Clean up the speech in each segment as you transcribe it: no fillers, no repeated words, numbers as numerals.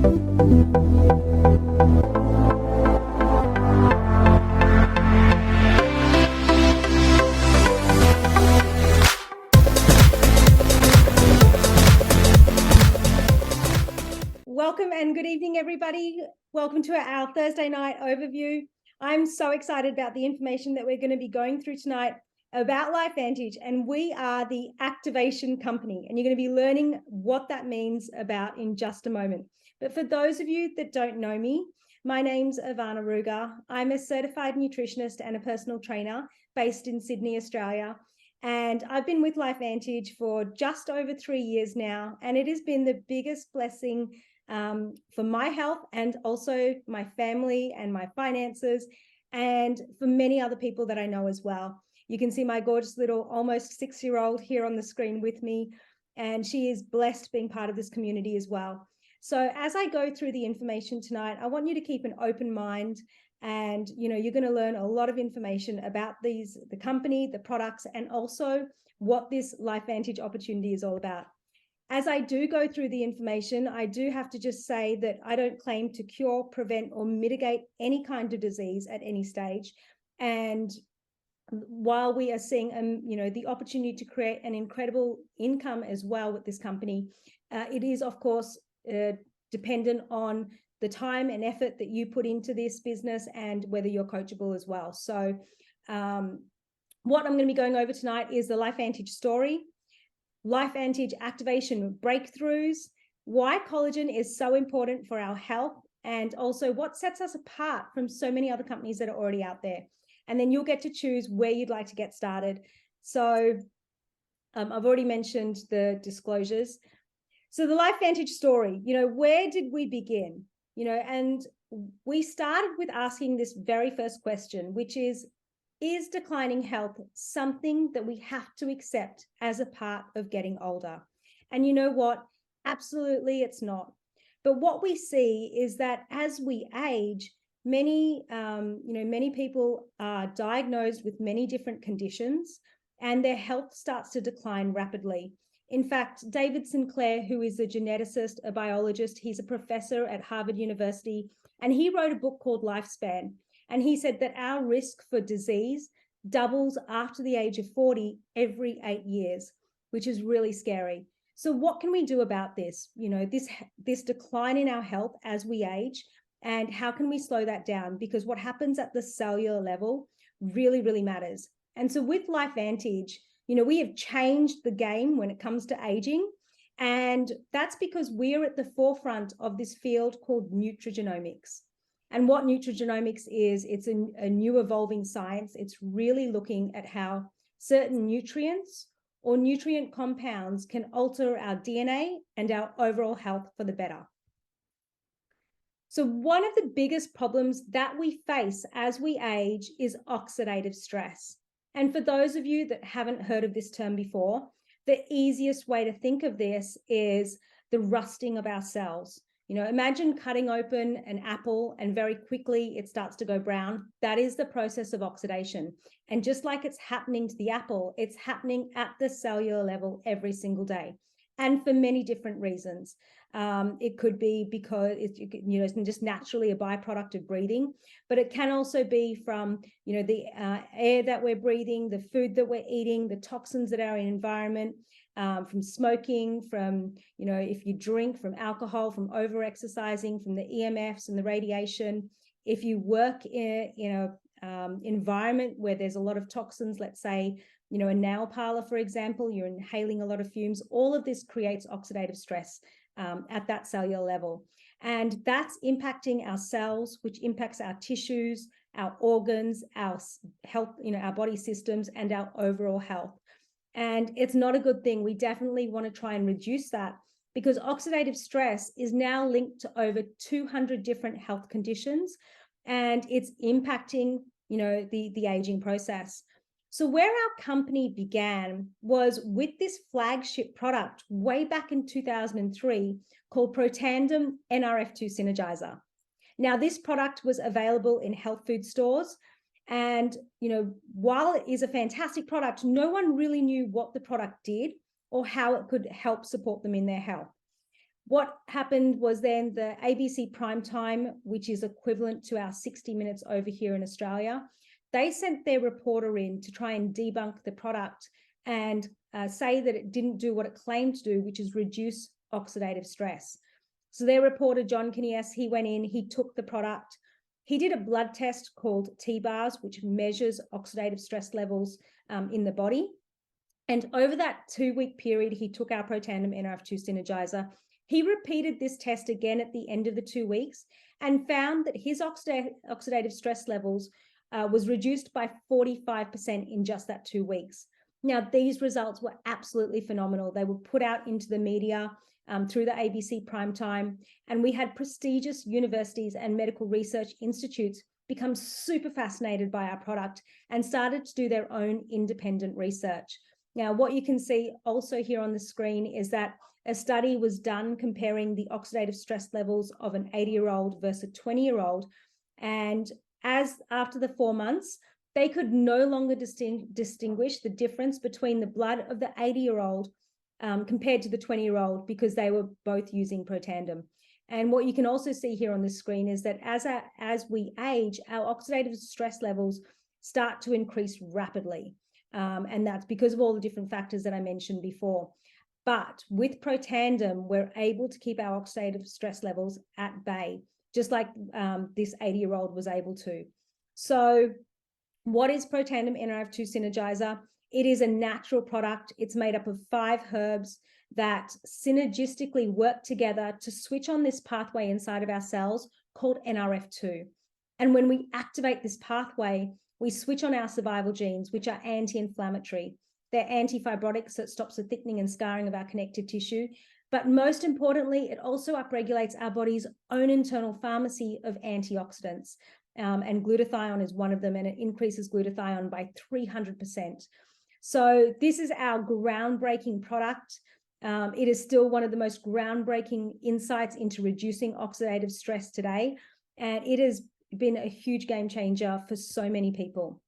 Welcome and good evening, everybody. Welcome to our Thursday night overview. I'm so excited about the information that we're going to be going through tonight about LifeVantage, and we are the activation company, and you're going to be learning what that means about in just a moment. But for those of you that don't know me, my name's Ivanna. I'm a certified nutritionist and a personal trainer based in Sydney, Australia. And I've been with LifeVantage for just over 3 years now, and it has been the biggest blessing for my health and also my family and my finances, and for many other people that I know as well. You can see my gorgeous little almost 6-year-old here on the screen with me, and she is blessed being part of this community as well. So as I go through the information tonight, I want you to keep an open mind, and you're going to learn a lot of information about the company, the products, and also what this LifeVantage opportunity is all about. As I do go through the information, I do have to just say that I don't claim to cure, prevent, or mitigate any kind of disease at any stage. And while we are seeing the opportunity to create an incredible income as well with this company, it is, of course, dependent on the time and effort that you put into this business and whether you're coachable as well. So what I'm going to be going over tonight is the LifeVantage story, LifeVantage activation breakthroughs, why collagen is so important for our health, and also what sets us apart from so many other companies that are already out there. And then you'll get to choose where you'd like to get started. So I've already mentioned the disclosures. So the LifeVantage story, where did we begin? And we started with asking this very first question, which is declining health something that we have to accept as a part of getting older? And you know what? Absolutely, it's not. But what we see is that as we age, many people are diagnosed with many different conditions, and their health starts to decline rapidly. In fact, David Sinclair, who is a geneticist, a biologist, he's a professor at Harvard University, and he wrote a book called Lifespan. And he said that our risk for disease doubles after the age of 40 every 8 years, which is really scary. So what can we do about this? This decline in our health as we age, and how can we slow that down? Because what happens at the cellular level really, really matters. And so with LifeVantage, we have changed the game when it comes to aging. And that's because we're at the forefront of this field called nutrigenomics. And what nutrigenomics is, it's a new evolving science. It's really looking at how certain nutrients or nutrient compounds can alter our DNA and our overall health for the better. So one of the biggest problems that we face as we age is oxidative stress. And for those of you that haven't heard of this term before, the easiest way to think of this is the rusting of our cells. Imagine cutting open an apple and very quickly it starts to go brown. That is the process of oxidation. And just like it's happening to the apple, it's happening at the cellular level every single day, and for many different reasons. It could be because it's just naturally a byproduct of breathing, but it can also be from the air that we're breathing, the food that we're eating, the toxins that are in the environment, from smoking, from if you drink, from alcohol, from over-exercising, from the EMFs and the radiation. If you work in a environment where there's a lot of toxins, let's say a nail parlor, for example, you're inhaling a lot of fumes. All of this creates oxidative stress at that cellular level. And that's impacting our cells, which impacts our tissues, our organs, our health, our body systems, and our overall health. And it's not a good thing. We definitely want to try and reduce that, because oxidative stress is now linked to over 200 different health conditions, and it's impacting, the aging process. So where our company began was with this flagship product way back in 2003 called Protandim NRF2 Synergizer. Now, this product was available in health food stores. And, while it is a fantastic product, no one really knew what the product did or how it could help support them in their health. What happened was then the ABC prime time, which is equivalent to our 60 minutes over here in Australia, they sent their reporter in to try and debunk the product and say that it didn't do what it claimed to do, which is reduce oxidative stress. So their reporter, John Kanies, he went in, he took the product, he did a blood test called T-bars, which measures oxidative stress levels in the body. And over that 2-week period, he took our Protandim NRF2 Synergizer. He repeated this test again at the end of the 2 weeks and found that his oxidative stress levels was reduced by 45% in just that 2 weeks. Now, these results were absolutely phenomenal. They were put out into the media through the ABC primetime, and we had prestigious universities and medical research institutes become super fascinated by our product and started to do their own independent research. Now, what you can see also here on the screen is that a study was done comparing the oxidative stress levels of an 80-year-old versus a 20-year-old. And as after the 4 months, they could no longer distinguish the difference between the blood of the 80-year-old compared to the 20-year-old because they were both using Protandim. And what you can also see here on the screen is that as we age, our oxidative stress levels start to increase rapidly. And that's because of all the different factors that I mentioned before. But with Protandim, we're able to keep our oxidative stress levels at bay, just like this 80-year-old was able to. So what is Protandim NRF2 Synergizer? It is a natural product. It's made up of 5 herbs that synergistically work together to switch on this pathway inside of our cells called NRF2. And when we activate this pathway, we switch on our survival genes, which are anti-inflammatory. They're anti-fibrotic, so it stops the thickening and scarring of our connective tissue. But most importantly, it also upregulates our body's own internal pharmacy of antioxidants. And glutathione is one of them, and it increases glutathione by 300%. So this is our groundbreaking product. It is still one of the most groundbreaking insights into reducing oxidative stress today. And it has been a huge game changer for so many people.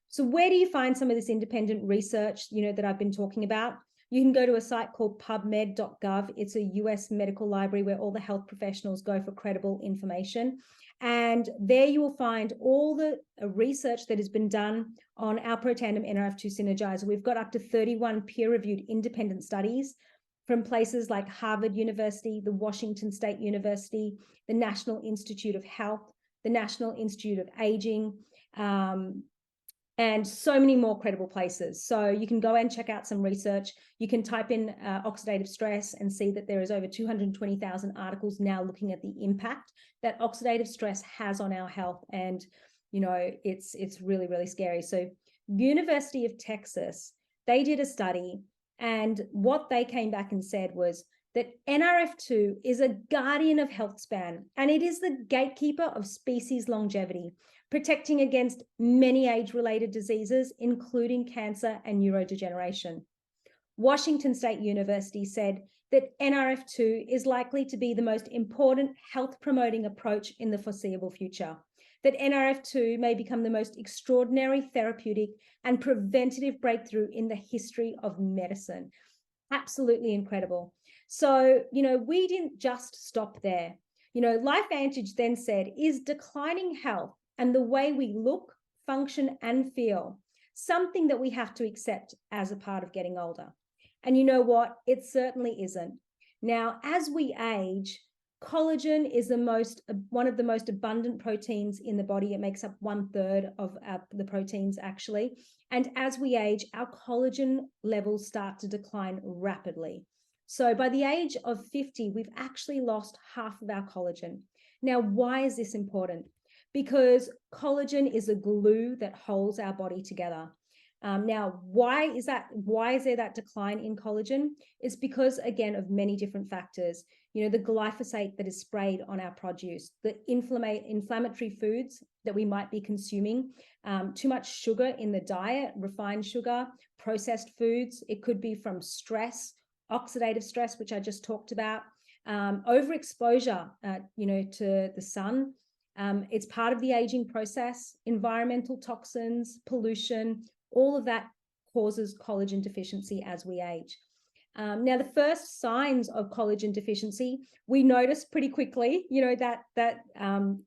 So where do you find some of this independent research, that I've been talking about? You can go to a site called pubmed.gov. It's a US medical library where all the health professionals go for credible information. And there you will find all the research that has been done on our Protandim NRF2 Synergizer. We've got up to 31 peer-reviewed independent studies from places like Harvard University, the Washington State University, the National Institute of Health, the National Institute of Aging, and so many more credible places. So you can go and check out some research. You can type in oxidative stress and see that there is over 220,000 articles now looking at the impact that oxidative stress has on our health. And, it's really, really scary. So University of Texas, they did a study, and what they came back and said was that NRF2 is a guardian of health span, and it is the gatekeeper of species longevity, protecting against many age-related diseases, including cancer and neurodegeneration. Washington State University said that NRF2 is likely to be the most important health-promoting approach in the foreseeable future, that NRF2 may become the most extraordinary therapeutic and preventative breakthrough in the history of medicine. Absolutely incredible. So, we didn't just stop there. LifeVantage then said, is declining health and the way we look, function, and feel something that we have to accept as a part of getting older? And you know what? It certainly isn't. Now, as we age, collagen is one of the most abundant proteins in the body. It makes up 1/3 of the proteins, actually. And as we age, our collagen levels start to decline rapidly. So by the age of 50, we've actually lost half of our collagen. Now, why is this important? Because collagen is a glue that holds our body together. Now, why is there that decline in collagen? It's because, again, of many different factors. The glyphosate that is sprayed on our produce, the inflammatory foods that we might be consuming, too much sugar in the diet, refined sugar, processed foods. It could be from stress, oxidative stress, which I just talked about, overexposure, to the sun. It's part of the aging process, environmental toxins, pollution, all of that causes collagen deficiency as we age. Now, the first signs of collagen deficiency, we notice pretty quickly, that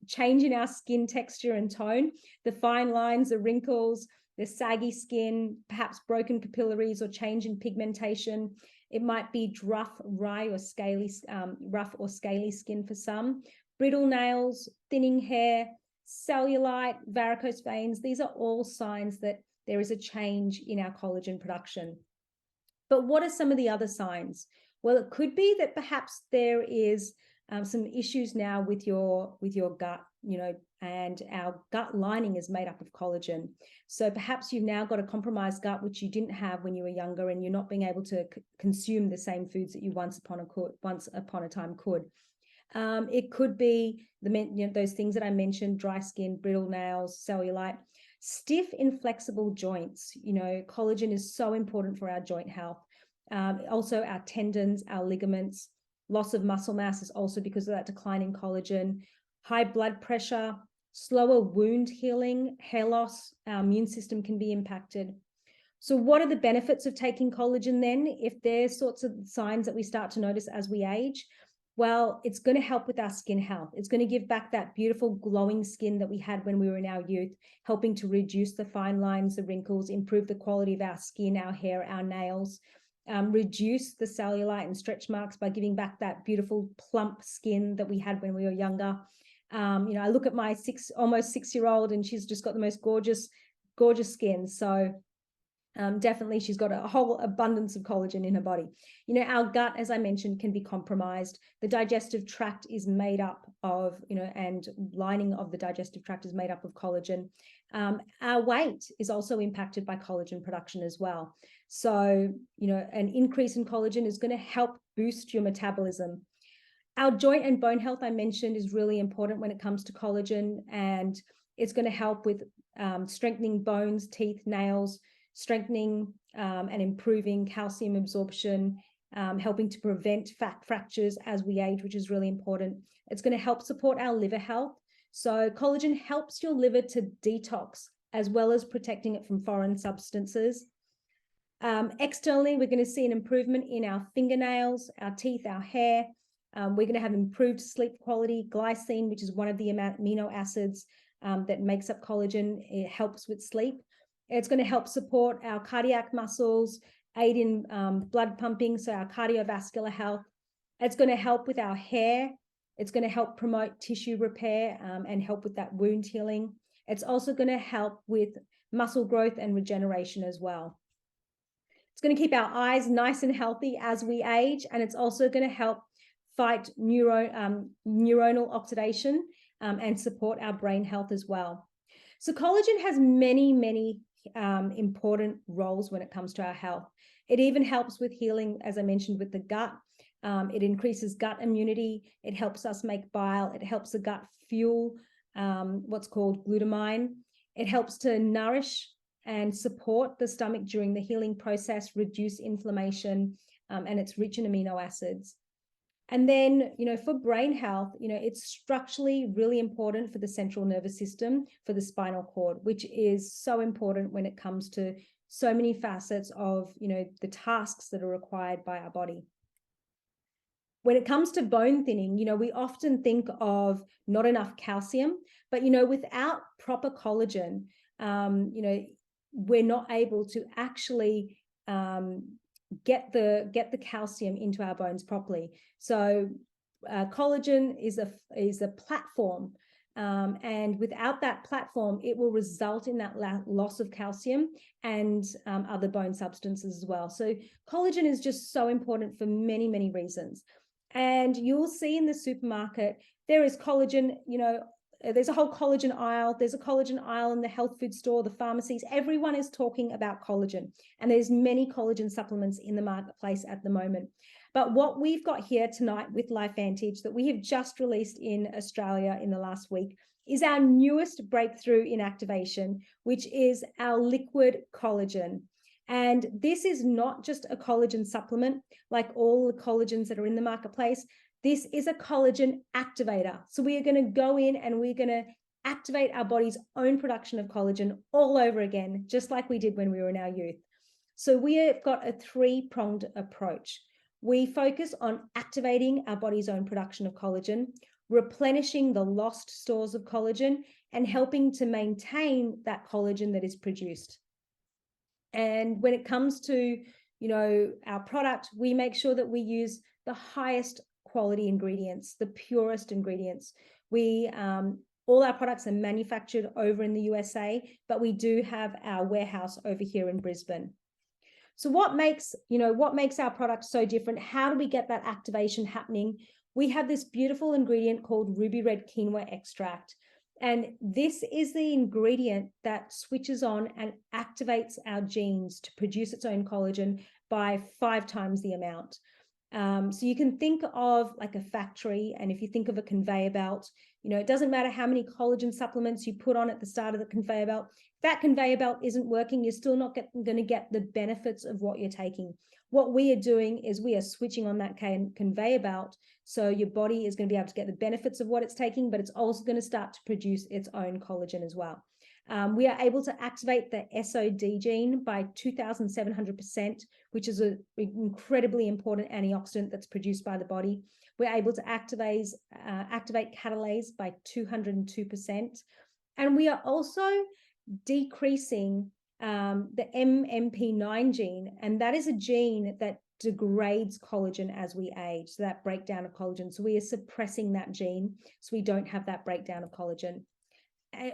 change in our skin texture and tone, the fine lines, the wrinkles, the saggy skin, perhaps broken capillaries or change in pigmentation. It might be rough or scaly skin for some, brittle nails, thinning hair, cellulite, varicose veins. These are all signs that there is a change in our collagen production. But what are some of the other signs? Well, it could be that perhaps there is some issues now with your gut, and our gut lining is made up of collagen. So perhaps you've now got a compromised gut, which you didn't have when you were younger, and you're not being able to consume the same foods that you once upon a time could. It could be those things that I mentioned: dry skin, brittle nails, cellulite. Stiff, inflexible joints. Collagen is so important for our joint health. Also our tendons, our ligaments. Loss of muscle mass is also because of that decline in collagen. High blood pressure, slower wound healing, hair loss. Our immune system can be impacted. So what are the benefits of taking collagen then, if there's sorts of signs that we start to notice as we age? Well, it's going to help with our skin health. It's going to give back that beautiful glowing skin that we had when we were in our youth, helping to reduce the fine lines, the wrinkles, improve the quality of our skin, our hair, our nails, reduce the cellulite and stretch marks by giving back that beautiful plump skin that we had when we were younger. I look at my almost 6-year-old, and she's just got the most gorgeous skin. So definitely she's got a whole abundance of collagen in her body. Our gut, as I mentioned, can be compromised. The digestive tract is made up of, and lining of the digestive tract is made up of collagen. Our weight is also impacted by collagen production as well. So, an increase in collagen is going to help boost your metabolism. Our joint and bone health, I mentioned, is really important when it comes to collagen, and it's going to help with strengthening bones, teeth, nails, strengthening and improving calcium absorption, helping to prevent fat fractures as we age, which is really important. It's going to help support our liver health. So collagen helps your liver to detox, as well as protecting it from foreign substances. Externally, we're going to see an improvement in our fingernails, our teeth, our hair. We're going to have improved sleep quality. Glycine, which is one of the amino acids that makes up collagen, it helps with sleep. It's going to help support our cardiac muscles, aid in blood pumping, so our cardiovascular health. It's going to help with our hair. It's going to help promote tissue repair and help with that wound healing. It's also going to help with muscle growth and regeneration as well. It's going to keep our eyes nice and healthy as we age, and it's also going to help fight neuronal oxidation and support our brain health as well. So collagen has many important roles when it comes to our health. It even helps with healing, as I mentioned, with the gut. It increases gut immunity. It helps us make bile. It helps the gut fuel what's called glutamine. It helps to nourish and support the stomach during the healing process, reduce inflammation, and it's rich in amino acids. And then, for brain health, it's structurally really important for the central nervous system, for the spinal cord, which is so important when it comes to so many facets of, the tasks that are required by our body. When it comes to bone thinning, we often think of not enough calcium, but, without proper collagen, we're not able to actually get the calcium into our bones properly. So collagen is a platform, and without that platform, it will result in that loss of calcium and other bone substances as well. So collagen is just so important for many reasons. And you'll see in the supermarket, there is collagen, there's a whole collagen aisle. There's a collagen aisle in the health food store, the pharmacies. Everyone is talking about collagen, and there's many collagen supplements in the marketplace at the moment. But what we've got here tonight with LifeVantage that we have just released in Australia in the last week is our newest breakthrough in activation, which is our liquid collagen. And this is not just a collagen supplement like all the collagens that are in the marketplace. This is a collagen activator. So we are going to go in and we're going to activate our body's own production of collagen all over again, just like we did when we were in our youth. So we have got a three-pronged approach. We focus on activating our body's own production of collagen, replenishing the lost stores of collagen, and helping to maintain that collagen that is produced. And when it comes to, our product, we make sure that we use the highest quality ingredients, the purest ingredients. All our products are manufactured over in the USA, but we do have our warehouse over here in Brisbane. So what makes our product so different? How do we get that activation happening? We have this beautiful ingredient called ruby red quinoa extract. And this is the ingredient that switches on and activates our genes to produce its own collagen by 5 times the amount. So you can think of like a factory, and if you think of a conveyor belt, it doesn't matter how many collagen supplements you put on at the start of the conveyor belt. If that conveyor belt isn't working, you're still not going to get the benefits of what you're taking. What we are doing is we are switching on that conveyor belt, so your body is going to be able to get the benefits of what it's taking, but it's also going to start to produce its own collagen as well. We are able to activate the SOD gene by 2,700%, which is an incredibly important antioxidant that's produced by the body. We're able to activate catalase by 202%. And we are also decreasing the MMP9 gene, and that is a gene that degrades collagen as we age, so that breakdown of collagen. So we are suppressing that gene so we don't have that breakdown of collagen.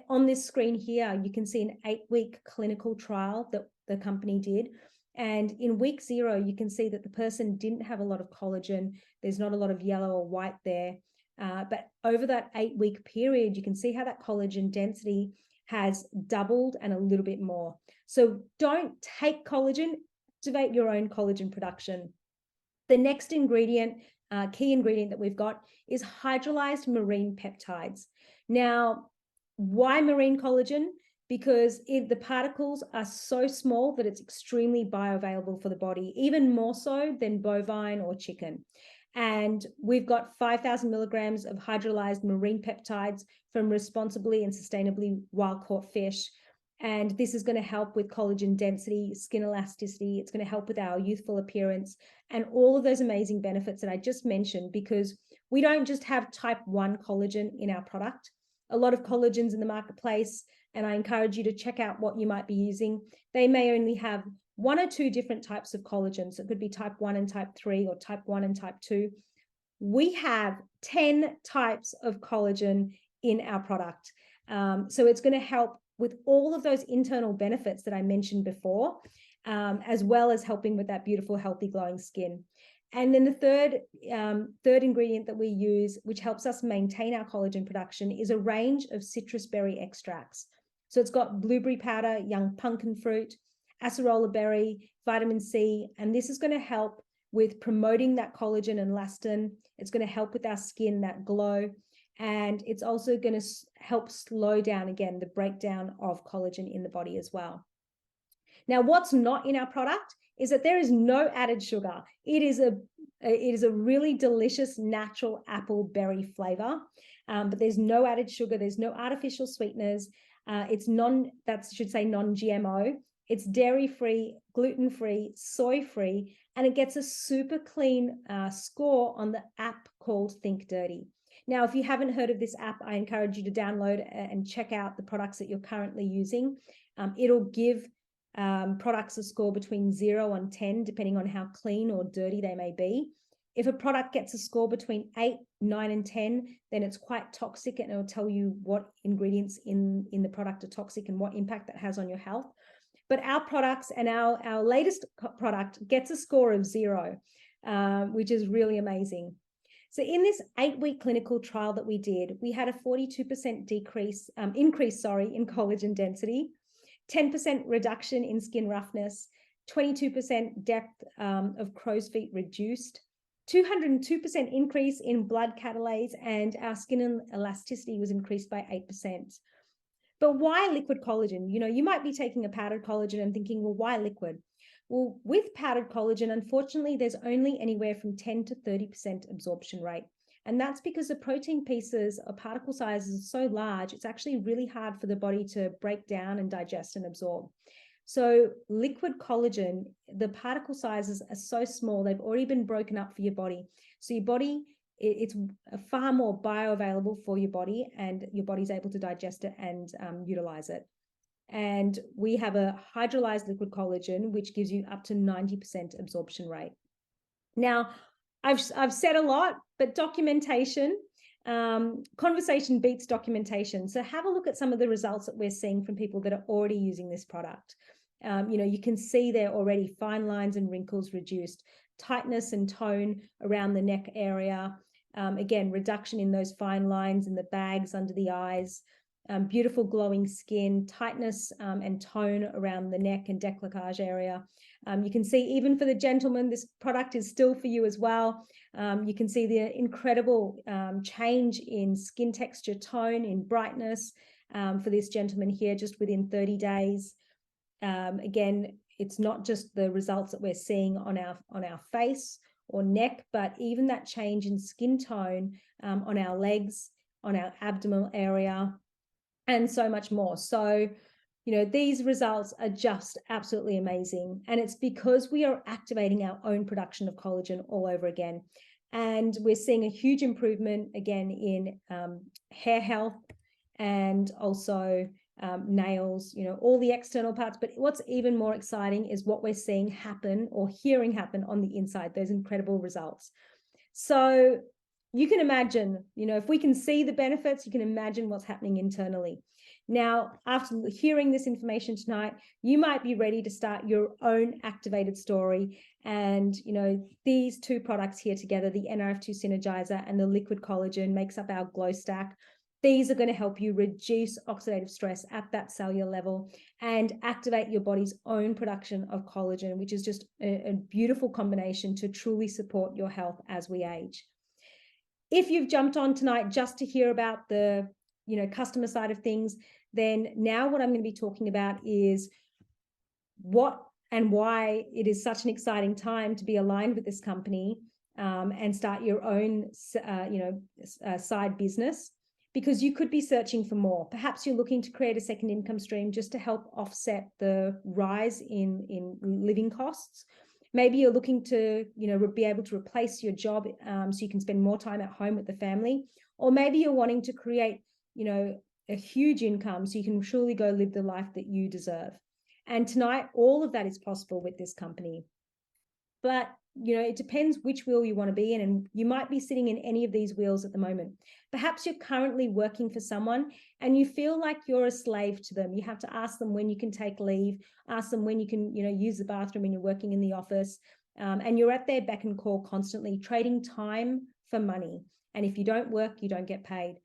On this screen here, you can see an 8-week clinical trial that the company did. And in week 0, you can see that the person didn't have a lot of collagen. There's not a lot of yellow or white there. But over that 8-week period, you can see how that collagen density has doubled and a little bit more. So don't take collagen, activate your own collagen production. The next ingredient, key ingredient that we've got is hydrolyzed marine peptides. Now, why marine collagen? Because the particles are so small that it's extremely bioavailable for the body, even more so than bovine or chicken. And we've got 5,000 milligrams of hydrolyzed marine peptides from responsibly and sustainably wild-caught fish. And this is going to help with collagen density, skin elasticity. It's going to help with our youthful appearance and all of those amazing benefits that I just mentioned, because we don't just have type 1 collagen in our product. A lot of collagens in the marketplace, and I encourage you to check out what you might be using. They may only have 1 or 2 different types of collagen. So it could be type 1 and type 3 or type 1 and type 2. We have 10 types of collagen in our product. So it's going to help with all of those internal benefits that I mentioned before, as well as helping with that beautiful, healthy, glowing skin. And then the third ingredient that we use, which helps us maintain our collagen production, is a range of citrus berry extracts. So it's got blueberry powder, young pumpkin fruit, acerola berry, vitamin C, and this is going to help with promoting that collagen and elastin. It's going to help with our skin, that glow, and it's also going to help slow down, again, the breakdown of collagen in the body as well. Now, what's not in our product is that there is no added sugar. It is a really delicious natural apple berry flavor, but there's no added sugar. There's no artificial sweeteners. It's non-GMO. It's dairy-free, gluten-free, soy-free, and it gets a super clean score on the app called Think Dirty. Now, if you haven't heard of this app, I encourage you to download and check out the products that you're currently using. It'll give products a score between 0 and 10, depending on how clean or dirty they may be. If a product gets a score between 8, 9, and 10, then it's quite toxic, and it'll tell you what ingredients in the product are toxic and what impact that has on your health. But our products, and our latest product gets a score of 0, which is really amazing. So in this 8-week clinical trial that we did, we had a 42% increase in collagen density, 10% reduction in skin roughness, 22% depth of crow's feet reduced, 202% increase in blood catalase, and our skin elasticity was increased by 8%. But why liquid collagen? You might be taking a powdered collagen and thinking, well, why liquid? Well, with powdered collagen, unfortunately, there's only anywhere from 10 to 30% absorption rate. And that's because the protein pieces or particle sizes are so large, it's actually really hard for the body to break down and digest and absorb. So liquid collagen, the particle sizes are so small, they've already been broken up for your body. So your body, it's far more bioavailable for your body, and your body's able to digest it and utilize it. And we have a hydrolyzed liquid collagen, which gives you up to 90% absorption rate. Now, I've said a lot, but documentation, conversation beats documentation. So have a look at some of the results that we're seeing from people that are already using this product. You can see there already fine lines and wrinkles reduced, tightness and tone around the neck area. Again, reduction in those fine lines in the bags under the eyes, beautiful glowing skin, tightness and tone around the neck and décolletage area. You can see even for the gentleman, this product is still for you as well. You can see the incredible change in skin texture, tone, in brightness for this gentleman here just within 30 days. Again, it's not just the results that we're seeing on our face or neck, but even that change in skin tone on our legs, on our abdominal area, and so much more. So, these results are just absolutely amazing. And it's because we are activating our own production of collagen all over again. And we're seeing a huge improvement again in hair health, and also nails, all the external parts. But what's even more exciting is what we're seeing happen or hearing happen on the inside, those incredible results. So you can imagine, if we can see the benefits, you can imagine what's happening internally. Now, after hearing this information tonight, you might be ready to start your own activated story. And, these two products here together, the NRF2 Synergizer and the liquid collagen, makes up our glow stack. These are going to help you reduce oxidative stress at that cellular level and activate your body's own production of collagen, which is just a beautiful combination to truly support your health as we age. If you've jumped on tonight just to hear about the customer side of things, then now what I'm going to be talking about is what and why it is such an exciting time to be aligned with this company and start your own side business, because you could be searching for more. Perhaps you're looking to create a second income stream just to help offset the rise in living costs. Maybe you're looking to, be able to replace your job so you can spend more time at home with the family. Or maybe you're wanting to create, a huge income so you can truly go live the life that you deserve. And tonight, all of that is possible with this company. But, it depends which wheel you want to be in, and you might be sitting in any of these wheels at the moment. Perhaps you're currently working for someone and you feel like you're a slave to them. You have to ask them when you can take leave, ask them when you can, use the bathroom when you're working in the office, and you're at their beck and call constantly, trading time for money. And if you don't work, you don't get paid.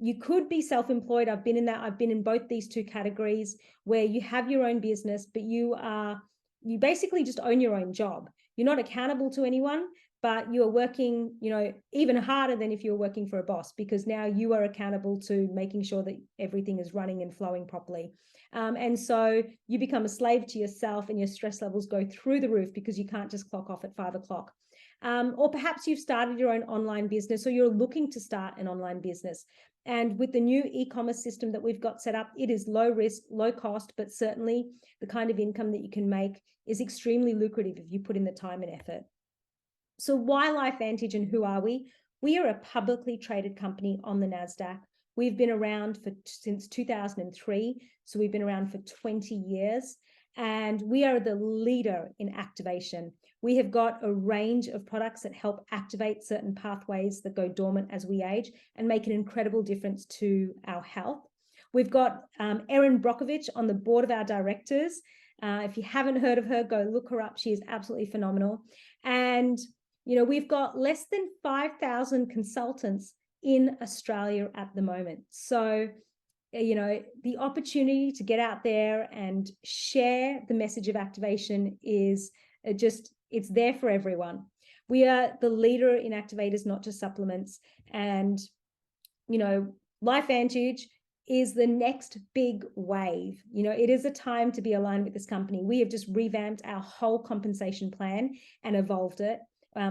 You could be self-employed. I've been in that. I've been in both these two categories where you have your own business, but you basically just own your own job. You're not accountable to anyone, but you are working, even harder than if you were working for a boss, because now you are accountable to making sure that everything is running and flowing properly. And so you become a slave to yourself, and your stress levels go through the roof because you can't just clock off at 5 o'clock. Or perhaps you've started your own online business, or you're looking to start an online business. And with the new e-commerce system that we've got set up, it is low risk, low cost, but certainly the kind of income that you can make is extremely lucrative if you put in the time and effort. So why LifeVantage, and who are we? We are a publicly traded company on the NASDAQ. We've been around since 2003, so we've been around for 20 years, and we are the leader in activation. We have got a range of products that help activate certain pathways that go dormant as we age and make an incredible difference to our health. We've got Erin Brockovich on the board of our directors. If you haven't heard of her, go look her up. She is absolutely phenomenal. And, we've got less than 5,000 consultants in Australia at the moment. So, the opportunity to get out there and share the message of activation is it's there for everyone. We are the leader in activators, not just supplements. And, LifeVantage is the next big wave. It is a time to be aligned with this company. We have just revamped our whole compensation plan and evolved it.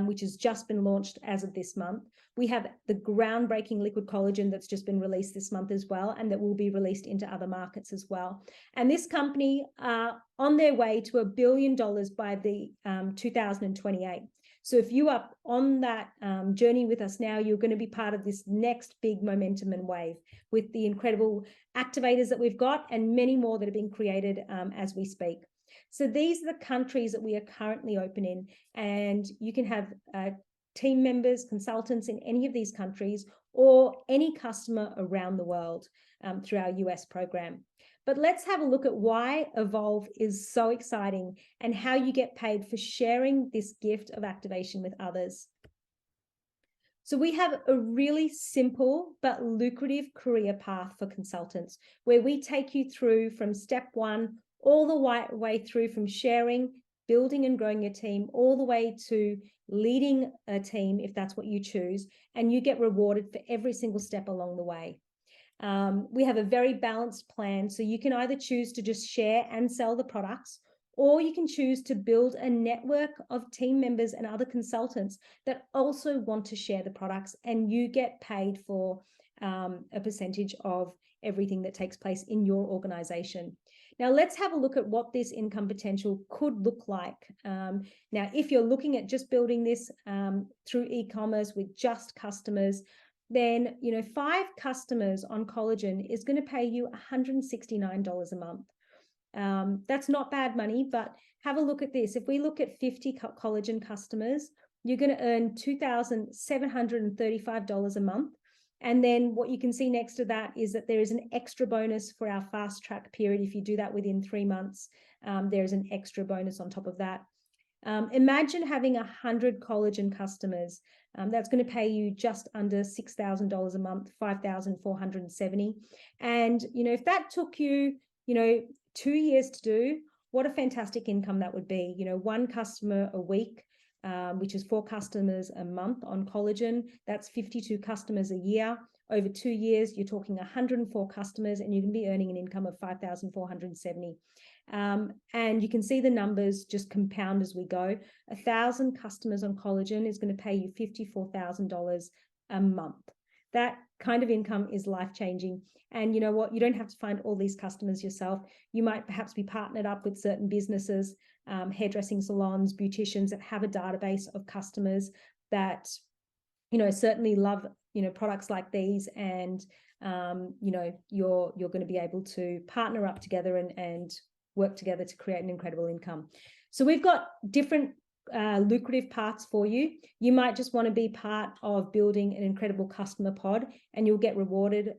which has just been launched as of this month. We have the groundbreaking liquid collagen that's just been released this month as well, and that will be released into other markets as well. And this company are on their way to $1 billion by the 2028. So if you are on that journey with us now, you're going to be part of this next big momentum and wave with the incredible activators that we've got and many more that are being created as we speak. So these are the countries that we are currently open in, and you can have team members, consultants in any of these countries or any customer around the world through our US program. But let's have a look at why Evolve is so exciting and how you get paid for sharing this gift of activation with others. So we have a really simple but lucrative career path for consultants where we take you through from step one all the way through from sharing, building and growing your team, all the way to leading a team if that's what you choose, and you get rewarded for every single step along the way. We have a very balanced plan, so you can either choose to just share and sell the products, or you can choose to build a network of team members and other consultants that also want to share the products, and you get paid for a percentage of everything that takes place in your organization. Now, let's have a look at what this income potential could look like. Now, if you're looking at just building this through e-commerce with just customers, then 5 customers on collagen is going to pay you $169 a month. That's not bad money, but have a look at this. If we look at 50 collagen customers, you're going to earn $2,735 a month. And then what you can see next to that is that there is an extra bonus for our fast track period. If you do that within 3 months, there's an extra bonus on top of that. Imagine having 100 collagen customers. That's going to pay you just under $6,000 a month, $5,470. And, if that took you, 2 years to do, what a fantastic income that would be. 1 customer a week, which is 4 customers a month on collagen. That's 52 customers a year. Over 2 years, you're talking 104 customers, and you're going to be earning an income of $5,470. And you can see the numbers just compound as we go. 1,000 customers on collagen is going to pay you $54,000 a month. That kind of income is life-changing. And you know what? You don't have to find all these customers yourself. You might perhaps be partnered up with certain businesses, hairdressing salons, beauticians that have a database of customers that, certainly love, products like these. And, you're going to be able to partner up together and work together to create an incredible income. So we've got different lucrative parts for you. You might just want to be part of building an incredible customer pod, and you'll get rewarded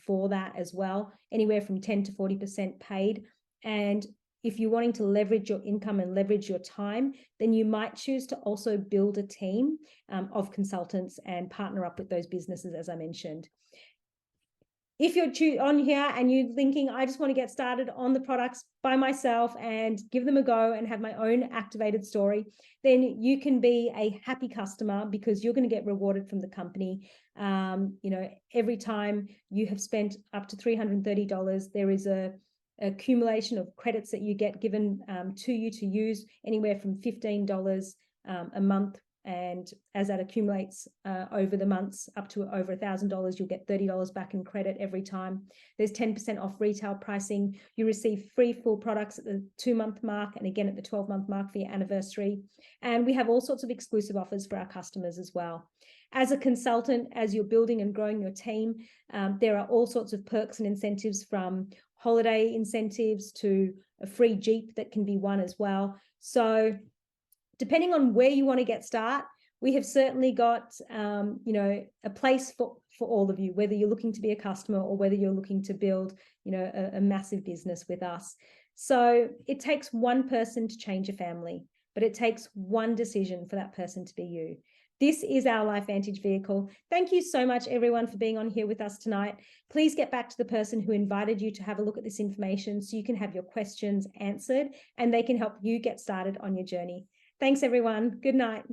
for that as well, anywhere from 10 to 40% paid. And if you're wanting to leverage your income and leverage your time, then you might choose to also build a team of consultants and partner up with those businesses, as I mentioned. If you're on here and you're thinking, I just want to get started on the products by myself and give them a go and have my own activated story, then you can be a happy customer because you're going to get rewarded from the company. Every time you have spent up to $330, there is a accumulation of credits that you get given to you to use, anywhere from $15 a month. And as that accumulates over the months up to over $1,000, you'll get $30 back in credit every time. There's 10% off retail pricing. You receive free full products at the 2-month mark and again at the 12-month mark for your anniversary. And we have all sorts of exclusive offers for our customers as well. As a consultant, as you're building and growing your team, there are all sorts of perks and incentives, from holiday incentives to a free Jeep that can be won as well. So depending on where you want to get started, we have certainly got, a place for all of you, whether you're looking to be a customer or whether you're looking to build, a massive business with us. So it takes one person to change a family, but it takes one decision for that person to be you. This is our LifeVantage vehicle. Thank you so much, everyone, for being on here with us tonight. Please get back to the person who invited you to have a look at this information so you can have your questions answered and they can help you get started on your journey. Thanks, everyone. Good night.